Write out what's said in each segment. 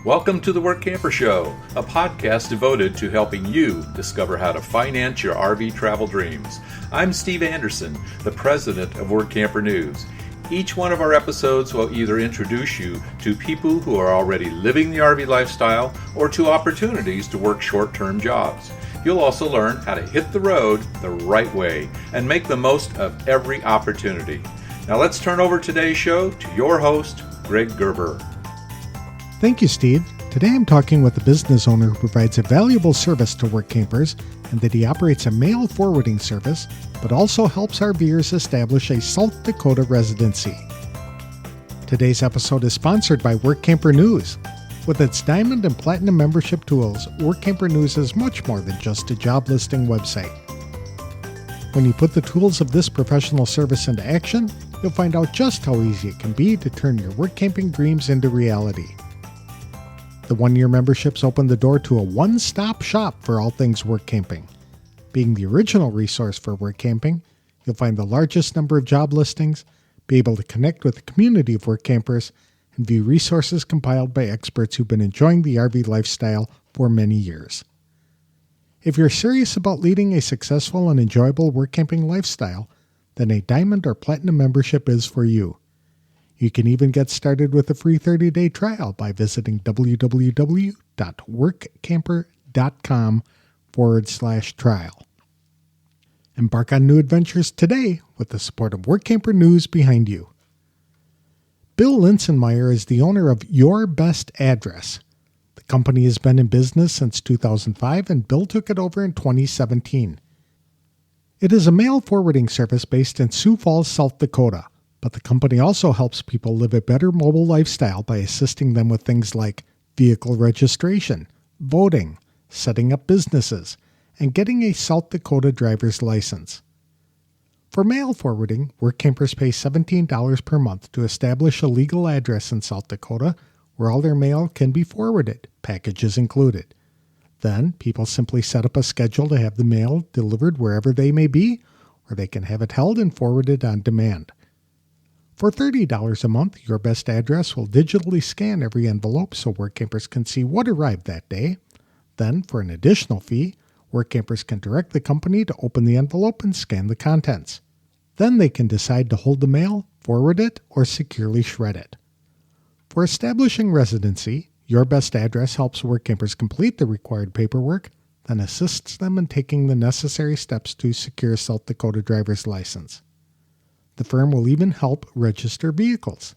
Welcome to the Workamper Show, a podcast devoted to helping you discover how to finance your RV travel dreams. I'm Steve Anderson, the president of Workamper News. Each one of our episodes will either introduce you to people who are already living the RV lifestyle or to opportunities to work short-term jobs. You'll also learn how to hit the road the right way and make the most of every opportunity. Now let's turn over today's show to your host, Greg Gerber. Thank you, Steve. Today I'm talking with a business owner who provides a valuable service to work campers and that he operates a mail forwarding service, but also helps RVers establish a South Dakota residency. Today's episode is sponsored by Workamper News. With its Diamond and Platinum membership tools, Workamper News is much more than just a job listing website. When you put the tools of this professional service into action, you'll find out just how easy it can be to turn your work camping dreams into reality. The one-year memberships open the door to a one-stop shop for all things work camping. Being the original resource for work camping, you'll find the largest number of job listings, be able to connect with a community of work campers, and view resources compiled by experts who've been enjoying the RV lifestyle for many years. If you're serious about leading a successful and enjoyable work camping lifestyle, then a Diamond or Platinum membership is for you. You can even get started with a free 30-day trial by visiting www.workamper.com/trial. Embark on new adventures today with the support of Workamper News behind you. Bill Linsenmeyer is the owner of Your Best Address. The company has been in business since 2005 and Bill took it over in 2017. It is a mail forwarding service based in Sioux Falls, South Dakota. But the company also helps people live a better mobile lifestyle by assisting them with things like vehicle registration, voting, setting up businesses, and getting a South Dakota driver's license. For mail forwarding, work campers pay $17 per month to establish a legal address in South Dakota where all their mail can be forwarded, packages included. Then, people simply set up a schedule to have the mail delivered wherever they may be, or they can have it held and forwarded on demand. For $30 a month, Your Best Address will digitally scan every envelope so work campers can see what arrived that day. Then, for an additional fee, work campers can direct the company to open the envelope and scan the contents. Then they can decide to hold the mail, forward it, or securely shred it. For establishing residency, Your Best Address helps work campers complete the required paperwork, then assists them in taking the necessary steps to secure a South Dakota driver's license. The firm will even help register vehicles.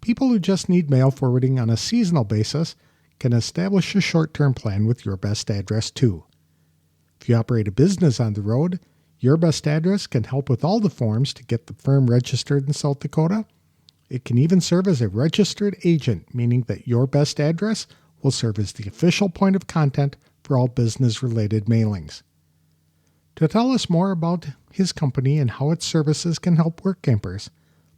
People who just need mail forwarding on a seasonal basis can establish a short-term plan with Your Best Address too. If you operate a business on the road, Your Best Address can help with all the forms to get the firm registered in South Dakota. It can even serve as a registered agent, meaning that Your Best Address will serve as the official point of contact for all business-related mailings. To tell us more about his company and how its services can help work campers,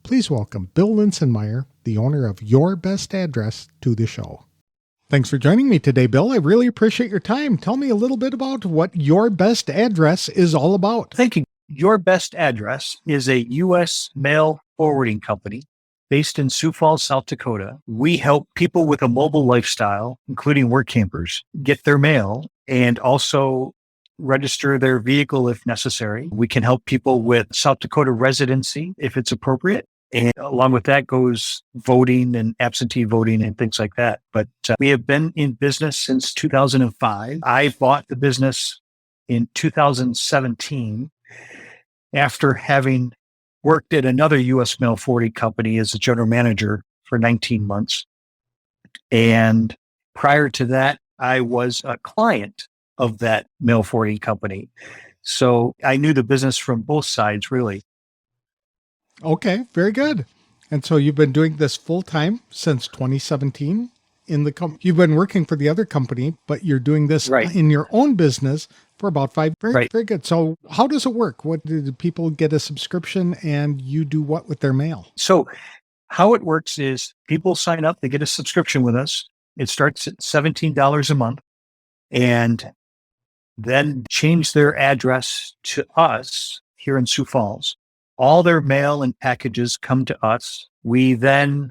please welcome Bill Linsenmeyer, the owner of Your Best Address, to the show. Thanks for joining me today, Bill. I really appreciate your time. Tell me a little bit about what Your Best Address is all about. Thank you. Your Best Address is a U.S. mail forwarding company based in Sioux Falls, South Dakota. We help people with a mobile lifestyle, including work campers, get their mail and also register their vehicle if necessary. We can help people with South Dakota residency if it's appropriate. And along with that goes voting and absentee voting and things like that. But we have been in business since 2005. I bought the business in 2017 after having worked at another U.S. mail forwarding company as a general manager for 19 months. And prior to that, I was a client of that mail forwarding company. So I knew the business from both sides, really. Okay, very good. And so you've been doing this full-time since 2017 in the company. You've been working for the other company, but you're doing this in your own business for about 5 years. Very good. So how does it work? What do people get a subscription and you do what with their mail? So how it works is people sign up, they get a subscription with us. It starts at $17 a month and then change their address to us here in Sioux Falls. All their mail and packages come to us. We then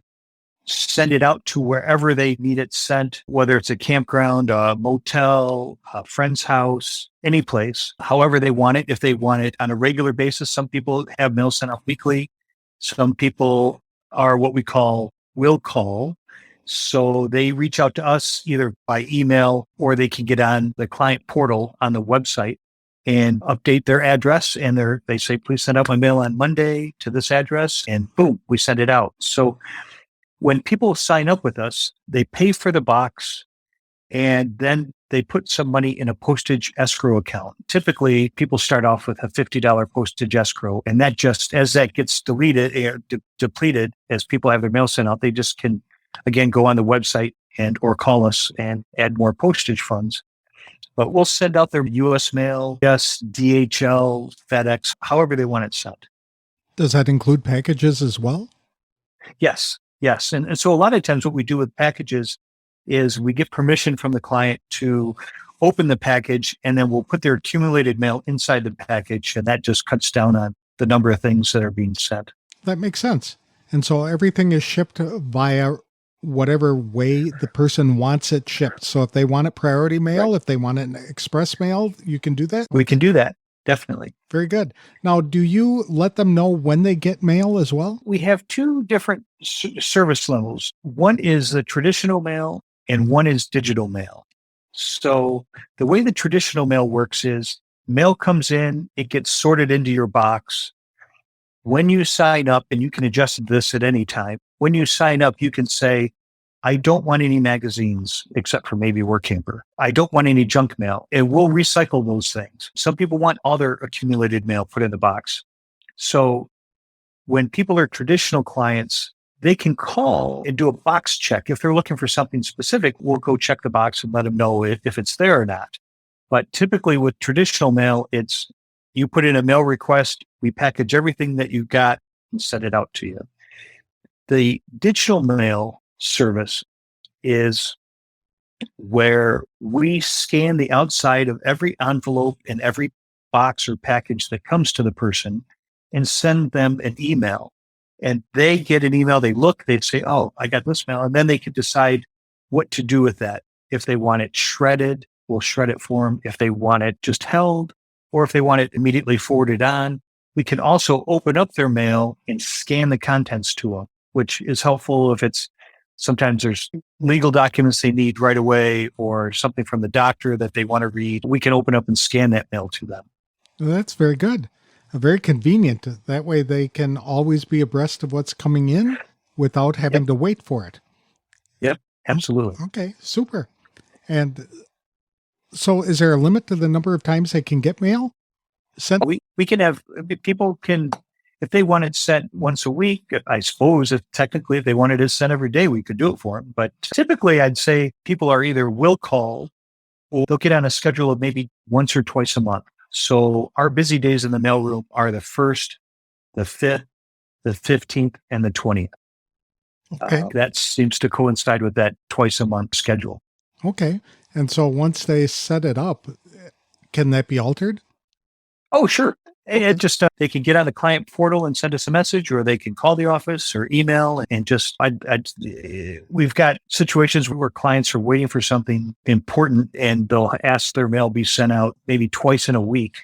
send it out to wherever they need it sent, whether it's a campground, a motel, a friend's house, any place, however they want it. If they want it on a regular basis, some people have mail sent out weekly. Some people are what we call will call. So they reach out to us either by email or they can get on the client portal on the website and update their address. And they say, please send out my mail on Monday to this address. And boom, we send it out. So when people sign up with us, they pay for the box and then they put some money in a postage escrow account. Typically, people start off with a $50 postage escrow. And that just, as that gets depleted, as people have their mail sent out, they just can, again, go on the website or call us and add more postage funds. But we'll send out their U.S. mail, yes, DHL, FedEx, however they want it sent. Does that include packages as well? Yes. Yes. And so a lot of times what we do with packages is we get permission from the client to open the package, and then we'll put their accumulated mail inside the package. And that just cuts down on the number of things that are being sent. That makes sense. And so everything is shipped via whatever way the person wants it shipped. So if they want it priority mail, if they want it express mail, you can do that? We can do that. Definitely. Very good. Now, do you let them know when they get mail as well? We have two different service levels. One is the traditional mail and one is digital mail. So the way the traditional mail works is mail comes in, it gets sorted into your box. When you sign up, and you can adjust this at any time, when you sign up, you can say, I don't want any magazines except for maybe Workamper. I don't want any junk mail. And we'll recycle those things. Some people want all their accumulated mail put in the box. So when people are traditional clients, they can call and do a box check. If they're looking for something specific, we'll go check the box and let them know if it's there or not. But typically with traditional mail, it's you put in a mail request, we package everything that you got and send it out to you. The digital mail service is where we scan the outside of every envelope and every box or package that comes to the person and send them an email. And they get an email, they look, they say, oh, I got this mail. And then they can decide what to do with that. If they want it shredded, we'll shred it for them. If they want it just held, or if they want it immediately forwarded on, we can also open up their mail and scan the contents to them, which is helpful if it's sometimes there's legal documents they need right away or something from the doctor that they want to read. We can open up and scan that mail to them. Well, that's very good. Very convenient. That way they can always be abreast of what's coming in without having to wait for it. Yep, absolutely. Okay, super. And so is there a limit to the number of times they can get mail sent? We can have, people can, if they want it sent once a week, I suppose if they wanted it sent every day, we could do it for them. But typically I'd say people are either will call or they'll get on a schedule of maybe once or twice a month. So our busy days in the mailroom are the 1st, the 5th, the 15th, and the 20th. Okay. That seems to coincide with that twice a month schedule. Okay. And so once they set it up, can that be altered? Oh, sure. It just they can get on the client portal and send us a message, or they can call the office or email and just. We've got situations where clients are waiting for something important, and they'll ask their mail be sent out maybe twice in a week,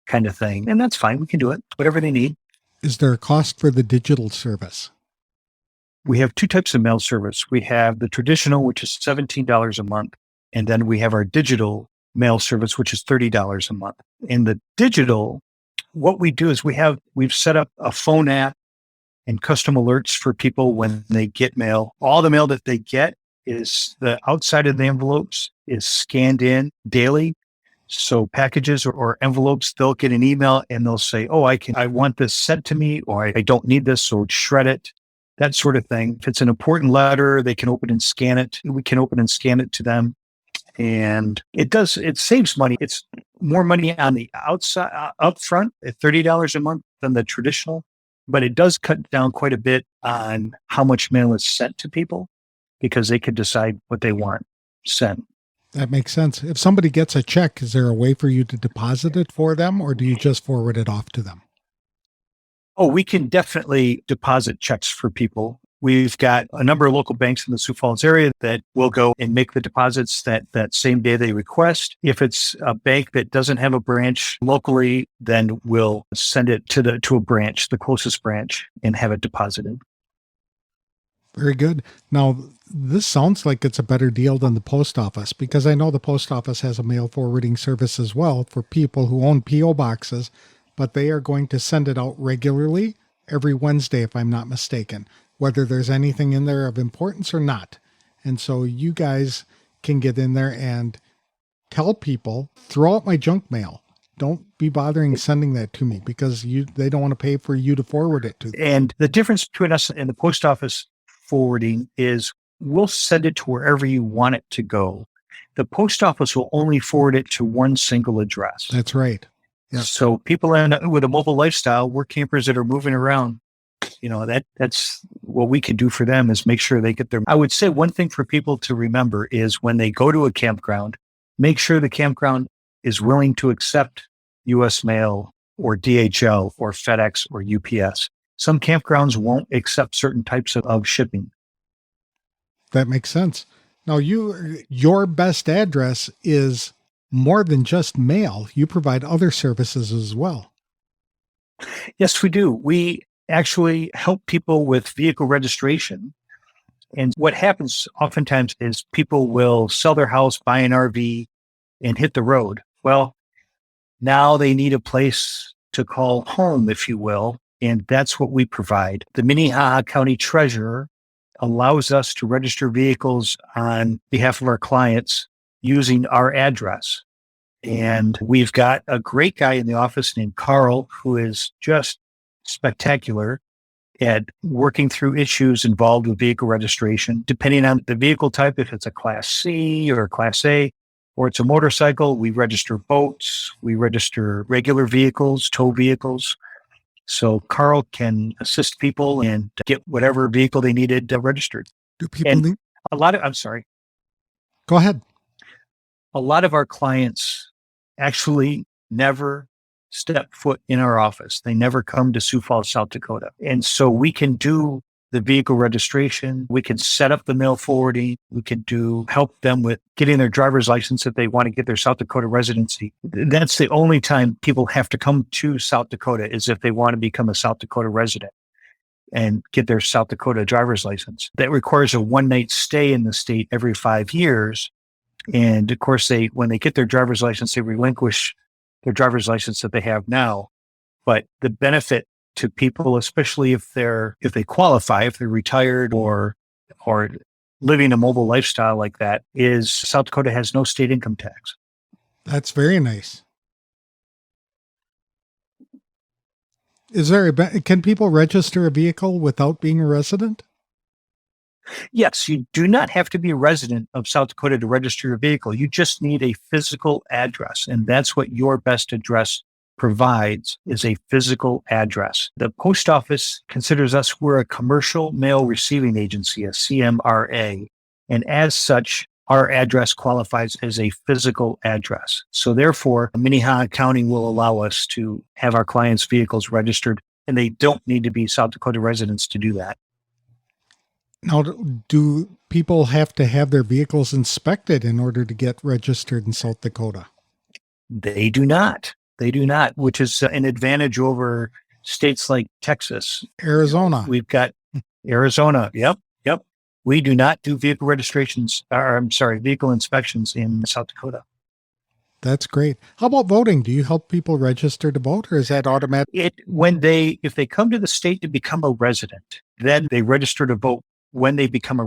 kind of thing, and that's fine. We can do it, whatever they need. Is there a cost for the digital service? We have two types of mail service. We have the traditional, which is $17 a month, and then we have our digital mail service, which is $30 a month. And the digital, what we do is we've set up a phone app and custom alerts for people when they get mail. All the mail that they get is the outside of the envelopes is scanned in daily. So packages or envelopes, they'll get an email and they'll say, oh, I want this sent to me, or I don't need this, so shred it, that sort of thing. If it's an important letter, they can open and scan it. We can open and scan it to them. And it saves money. It's more money on the outside, up front at $30 a month than the traditional, but it does cut down quite a bit on how much mail is sent to people because they can decide what they want sent. That makes sense. If somebody gets a check, is there a way for you to deposit it for them, or do you just forward it off to them? Oh, we can definitely deposit checks for people. We've got a number of local banks in the Sioux Falls area that will go and make the deposits that same day they request. If it's a bank that doesn't have a branch locally, then we'll send it to a branch, the closest branch, and have it deposited. Very good. Now, this sounds like it's a better deal than the post office, because I know the post office has a mail forwarding service as well for people who own P.O. boxes, but they are going to send it out regularly every Wednesday, if I'm not mistaken, whether there's anything in there of importance or not. And so you guys can get in there and tell people, throw out my junk mail. Don't be bothering sending that to me, because they don't want to pay for you to forward it to them. And the difference between us and the post office forwarding is we'll send it to wherever you want it to go. The post office will only forward it to one single address. That's right. Yeah. So people with a mobile lifestyle, work campers that are moving around, that's what we can do for them, is make sure they get their. I would say one thing for people to remember is when they go to a campground, make sure the campground is willing to accept U.S. mail or DHL or FedEx or UPS. Some campgrounds won't accept certain types of shipping. That makes sense. Now, your best address is more than just mail. You provide other services as well. Yes, we do. We actually help people with vehicle registration. And what happens oftentimes is people will sell their house, buy an RV, and hit the road. Well, now they need a place to call home, if you will. And that's what we provide. The Minnehaha County Treasurer allows us to register vehicles on behalf of our clients using our address. And we've got a great guy in the office named Carl, who is just spectacular at working through issues involved with vehicle registration, depending on the vehicle type. If it's a Class C or a Class A, or it's a motorcycle, we register boats, we register regular vehicles, tow vehicles. So Carl can assist people and get whatever vehicle they needed registered. Do people need? I'm sorry. Go ahead. A lot of our clients actually never step foot in our office. They never come to Sioux Falls, South Dakota. And so we can do the vehicle registration. We can set up the mail forwarding. We can help them with getting their driver's license if they want to get their South Dakota residency. That's the only time people have to come to South Dakota, is if they want to become a South Dakota resident and get their South Dakota driver's license. That requires a one-night stay in the state every 5 years. And of course, when they get their driver's license, they relinquish their driver's license that they have now. But the benefit to people, especially if they qualify, if they're retired or living a mobile lifestyle like that, is South Dakota has no state income tax. That's very nice. Can people register a vehicle without being a resident? Yes, you do not have to be a resident of South Dakota to register your vehicle. You just need a physical address, and that's what Your Best Address provides, is a physical address. The post office considers us, we're a commercial mail receiving agency, a CMRA, and as such, our address qualifies as a physical address. So therefore, Minnehaha County will allow us to have our clients' vehicles registered, and they don't need to be South Dakota residents to do that. Now, do people have to have their vehicles inspected in order to get registered in South Dakota? They do not. They do not, which is an advantage over states like Texas. Arizona. We've got Arizona. Yep. We do not do vehicle inspections in South Dakota. That's great. How about voting? Do you help people register to vote, or is that automatic? If they come to the state to become a resident, then they register to vote when they become a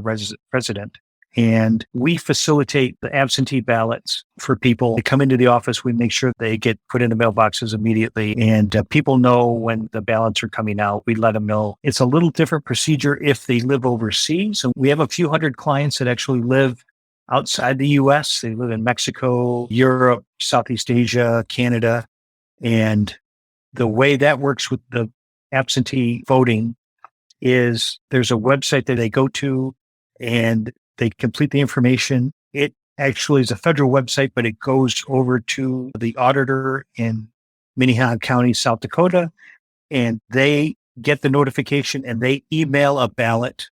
resident. And we facilitate the absentee ballots for people. They come into the office. We make sure they get put in the mailboxes immediately. And people know when the ballots are coming out. We let them know. It's a little different procedure if they live overseas. So we have a few hundred clients that actually live outside the U.S. They live in Mexico, Europe, Southeast Asia, Canada. And the way that works with the absentee voting is there's a website that they go to and they complete the information. It actually is a federal website, but it goes over to the auditor in Minnehaha County, South Dakota, and they get the notification and they email a ballot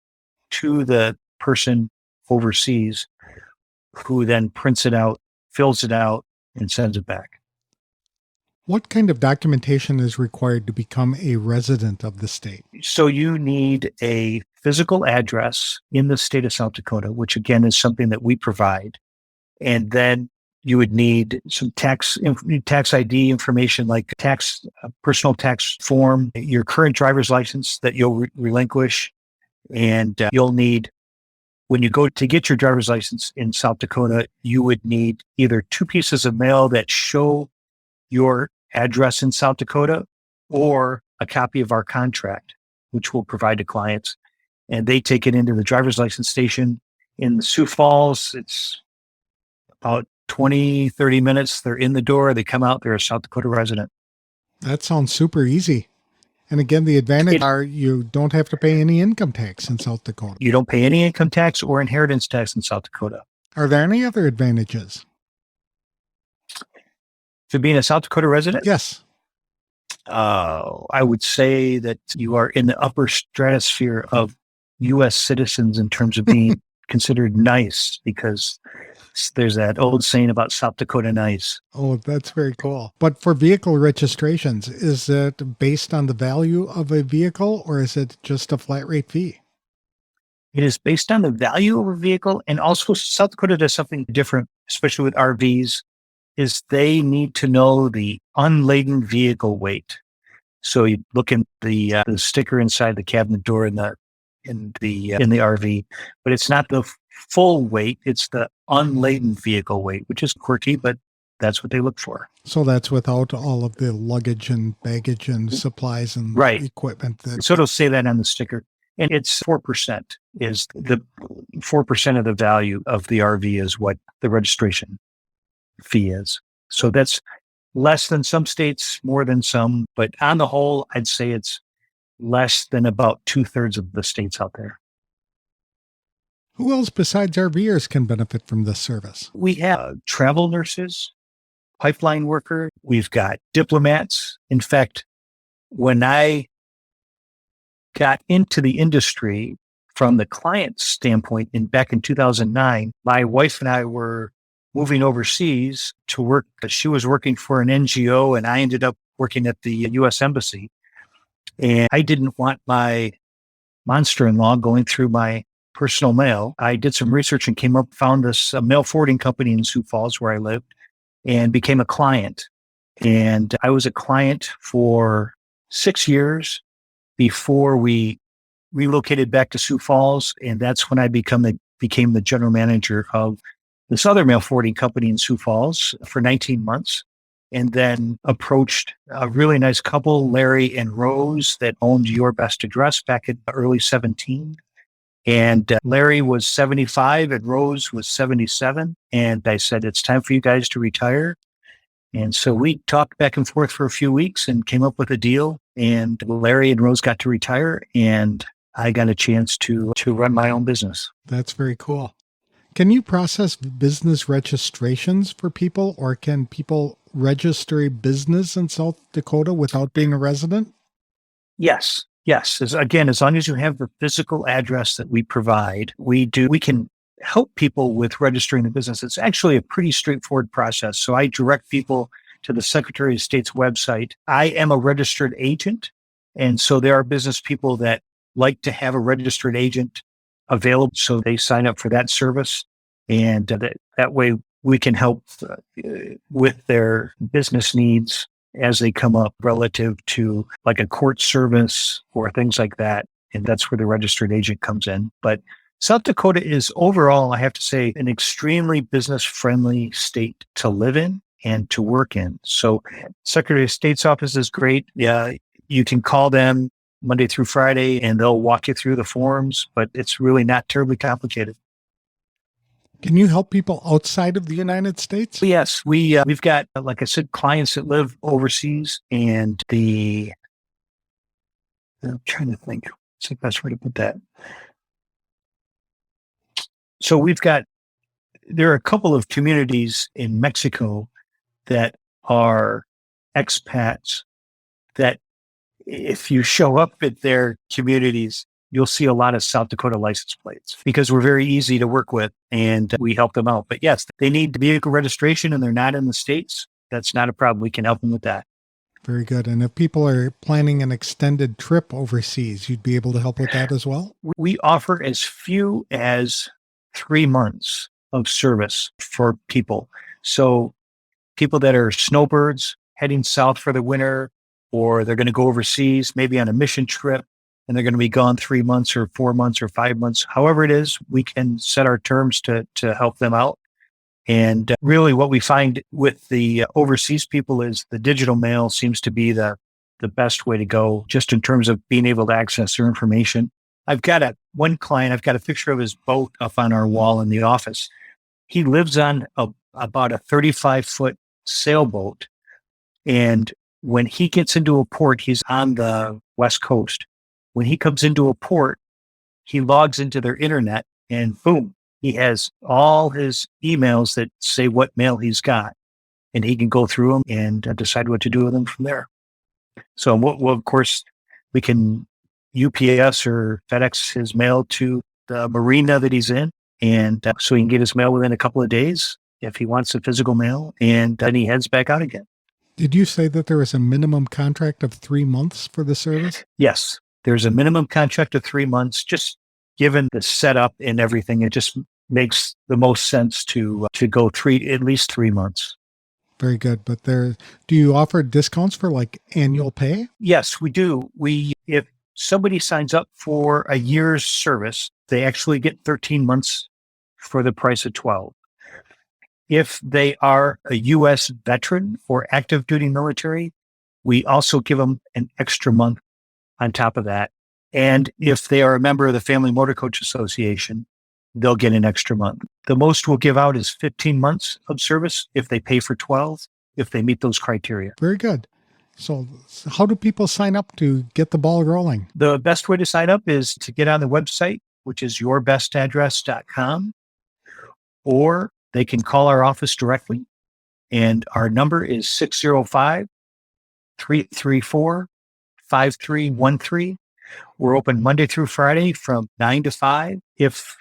to the person overseas, who then prints it out, fills it out, and sends it back. What kind of documentation is required to become a resident of the state? So you need a physical address in the state of South Dakota, which again is something that we provide. And then you would need some tax ID information, like personal tax form, your current driver's license that you'll relinquish. And you'll need, when you go to get your driver's license in South Dakota, you would need either 2 pieces of mail that show your address in South Dakota, or a copy of our contract, which we'll provide to clients. And they take it into the driver's license station in Sioux Falls. It's about 20, 30 minutes. They're in the door. They come out. They're a South Dakota resident. That sounds super easy. And again, the advantage are you don't have to pay any income tax in South Dakota. You don't pay any income tax or inheritance tax in South Dakota. Are there any other advantages? To being a South Dakota resident? Yes. I would say that you are in the upper stratosphere of U.S. citizens in terms of being considered nice, because there's that old saying about South Dakota nice. Oh, that's very cool. But for vehicle registrations, is it based on the value of a vehicle, or is it just a flat rate fee? It is based on the value of a vehicle. And also South Dakota does something different, especially with RVs, is they need to know the unladen vehicle weight. So you look in the sticker inside the cabinet door in the RV, but it's not the full weight; it's the unladen vehicle weight, which is quirky, but that's what they look for. So that's without all of the luggage and baggage and supplies and equipment. So it'll say that on the sticker, and it's 4% is the 4% of the value of the RV is what the registration fee is. So that's less than some states, more than some, but on the whole, I'd say it's less than about 2/3 of the states out there. Who else besides RVers can benefit from this service? We have travel nurses, pipeline worker. We've got diplomats. In fact, when I got into the industry from the client standpoint back in 2009, my wife and I were moving overseas to work. She was working for an NGO and I ended up working at the U.S. Embassy. And I didn't want my monster-in-law going through my personal mail. I did some research and found this mail forwarding company in Sioux Falls where I lived, and became a client. And I was a client for 6 years before we relocated back to Sioux Falls. And that's when I became the general manager of this other mail forwarding company in Sioux Falls for 19 months. And then approached a really nice couple, Larry and Rose, that owned Your Best Address back in early 17. And Larry was 75 and Rose was 77. And I said, it's time for you guys to retire. And so we talked back and forth for a few weeks and came up with a deal. And Larry and Rose got to retire, and I got a chance to run my own business. That's very cool. Can you process business registrations for people, or can people register a business in South Dakota without being a resident? Yes. As long as you have the physical address that we provide, we can help people with registering the business. It's actually a pretty straightforward process. So I direct people to the Secretary of State's website. I am a registered agent. And so there are business people that like to have a registered agent available. So they sign up for that service. And that way we can help with their business needs as they come up relative to like a court service or things like that. And that's where the registered agent comes in. But South Dakota is overall, I have to say, an extremely business-friendly state to live in and to work in. So Secretary of State's office is great. Yeah, you can call them Monday through Friday and they'll walk you through the forms, but it's really not terribly complicated. Can you help people outside of the United States? Yes, we've got, like I said, clients that live overseas, and I'm trying to think. What's the best way to put that? So there are a couple of communities in Mexico that are expats that if you show up at their communities, you'll see a lot of South Dakota license plates because we're very easy to work with and we help them out. But yes, they need vehicle registration and they're not in the States. That's not a problem. We can help them with that. Very good. And if people are planning an extended trip overseas, you'd be able to help with that as well? We offer as few as 3 months of service for people. So people that are snowbirds heading south for the winter, or they're going to go overseas, maybe on a mission trip, and they're going to be gone 3 months or 4 months or 5 months, however it is, we can set our terms to help them out. And really what we find with the overseas people is the digital mail seems to be the best way to go, just in terms of being able to access their information. I've got one client, I've got a picture of his boat up on our wall in the office. He lives on about a 35-foot sailboat. And when he gets into a port, he's on the West Coast. When he comes into a port, he logs into their internet and boom, he has all his emails that say what mail he's got. And he can go through them and decide what to do with them from there. So we'll of course, we can UPS or FedEx his mail to the marina that he's in. And so he can get his mail within a couple of days if he wants the physical mail. And then he heads back out again. Did you say that there is a minimum contract of 3 months for the service? Yes, there's a minimum contract of 3 months. Just given the setup and everything, it just makes the most sense to go at least 3 months. Very good. But do you offer discounts for like annual pay? Yes, we do. If somebody signs up for a year's service, they actually get 13 months for the price of 12. If they are a U.S. veteran or active duty military, we also give them an extra month on top of that. And if they are a member of the Family Motor Coach Association, they'll get an extra month. The most we'll give out is 15 months of service if they pay for 12, if they meet those criteria. Very good. So how do people sign up to get the ball rolling? The best way to sign up is to get on the website, which is yourbestaddress.com, or they can call our office directly. And our number is 605-334-5313. We're open Monday through Friday from 9 to 5. If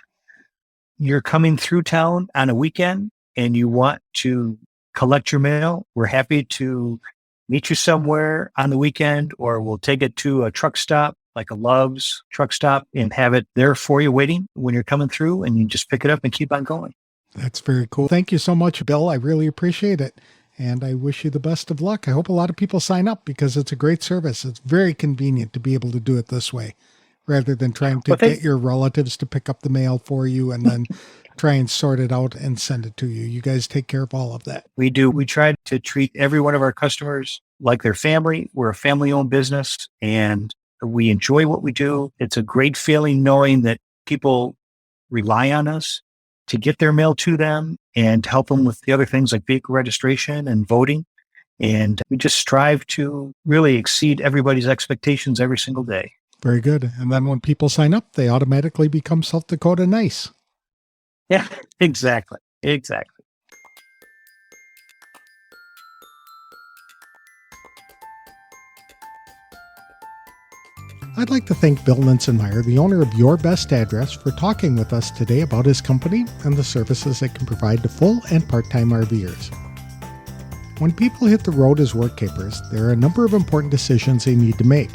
you're coming through town on a weekend and you want to collect your mail, we're happy to meet you somewhere on the weekend, or we'll take it to a truck stop, like a Love's truck stop, and have it there for you waiting when you're coming through, and you just pick it up and keep on going. That's very cool. Thank you so much, Bill. I really appreciate it. And I wish you the best of luck. I hope a lot of people sign up because it's a great service. It's very convenient to be able to do it this way, rather than trying to get your relatives to pick up the mail for you and then try and sort it out and send it to you. You guys take care of all of that. We do. We try to treat every one of our customers like their family. We're a family-owned business and we enjoy what we do. It's a great feeling knowing that people rely on us to get their mail to them and to help them with the other things like vehicle registration and voting. And we just strive to really exceed everybody's expectations every single day. Very good. And then when people sign up, they automatically become South Dakota nice. Yeah, exactly. I'd like to thank Bill Linsenmeyer, the owner of Your Best Address, for talking with us today about his company and the services it can provide to full and part-time RVers. When people hit the road as Workampers, there are a number of important decisions they need to make.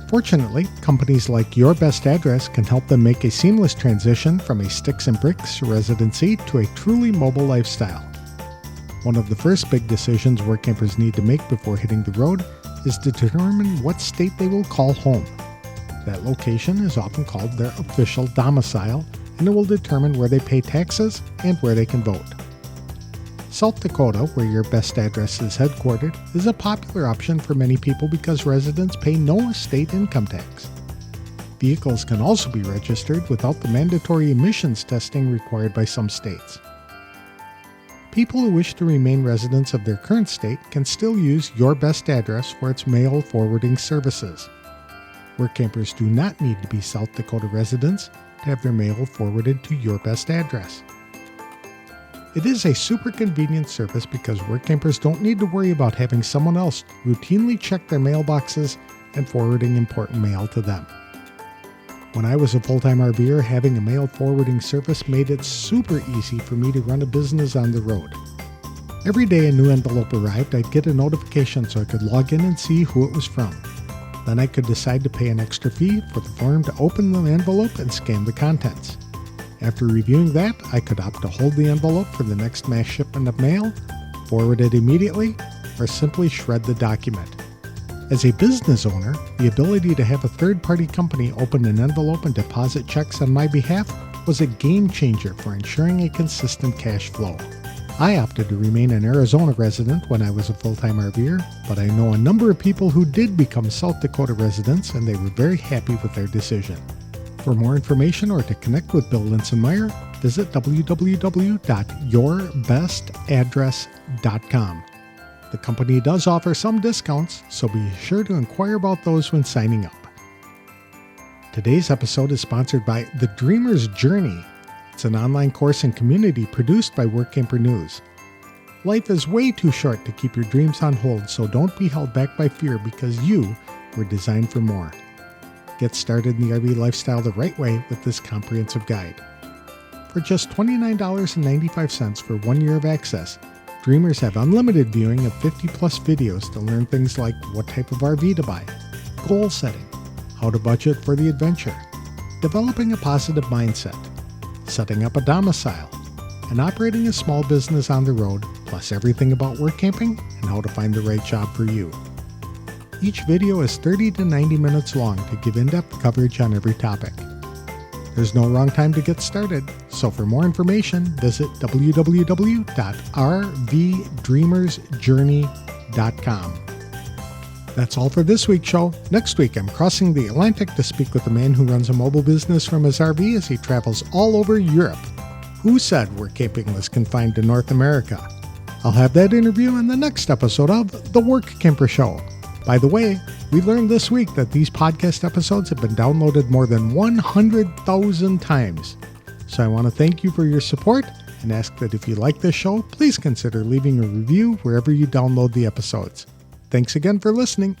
Fortunately, companies like Your Best Address can help them make a seamless transition from a sticks and bricks residency to a truly mobile lifestyle. One of the first big decisions Workampers need to make before hitting the road is to determine what state they will call home. That location is often called their official domicile, and it will determine where they pay taxes and where they can vote. South Dakota, where Your Best Address is headquartered, is a popular option for many people because residents pay no state income tax. Vehicles can also be registered without the mandatory emissions testing required by some states. People who wish to remain residents of their current state can still use Your Best Address for its mail forwarding services. Workampers do not need to be South Dakota residents to have their mail forwarded to Your Best Address. It is a super convenient service because Workampers don't need to worry about having someone else routinely check their mailboxes and forwarding important mail to them. When I was a full-time RVer, having a mail forwarding service made it super easy for me to run a business on the road. Every day a new envelope arrived, I'd get a notification so I could log in and see who it was from. Then I could decide to pay an extra fee for the form to open the envelope and scan the contents. After reviewing that, I could opt to hold the envelope for the next mass shipment of mail, forward it immediately, or simply shred the document. As a business owner, the ability to have a third-party company open an envelope and deposit checks on my behalf was a game changer for ensuring a consistent cash flow. I opted to remain an Arizona resident when I was a full-time RVer, but I know a number of people who did become South Dakota residents and they were very happy with their decision. For more information or to connect with Bill Linsenmeyer, visit www.yourbestaddress.com. The company does offer some discounts, so be sure to inquire about those when signing up. Today's episode is sponsored by The Dreamer's Journey. It's an online course and community produced by Workamper News. Life is way too short to keep your dreams on hold, so don't be held back by fear because you were designed for more. Get started in the RV lifestyle the right way with this comprehensive guide. For just $29.95 for 1 year of access, Dreamers have unlimited viewing of 50-plus videos to learn things like what type of RV to buy, goal setting, how to budget for the adventure, developing a positive mindset, setting up a domicile, and operating a small business on the road, plus everything about work camping and how to find the right job for you. Each video is 30 to 90 minutes long to give in-depth coverage on every topic. There's no wrong time to get started, so for more information, visit www.rvdreamersjourney.com. That's all for this week's show. Next week, I'm crossing the Atlantic to speak with a man who runs a mobile business from his RV as he travels all over Europe. Who said work camping was confined to North America? I'll have that interview in the next episode of The Workamper Show. By the way, we learned this week that these podcast episodes have been downloaded more than 100,000 times. So I want to thank you for your support and ask that if you like this show, please consider leaving a review wherever you download the episodes. Thanks again for listening.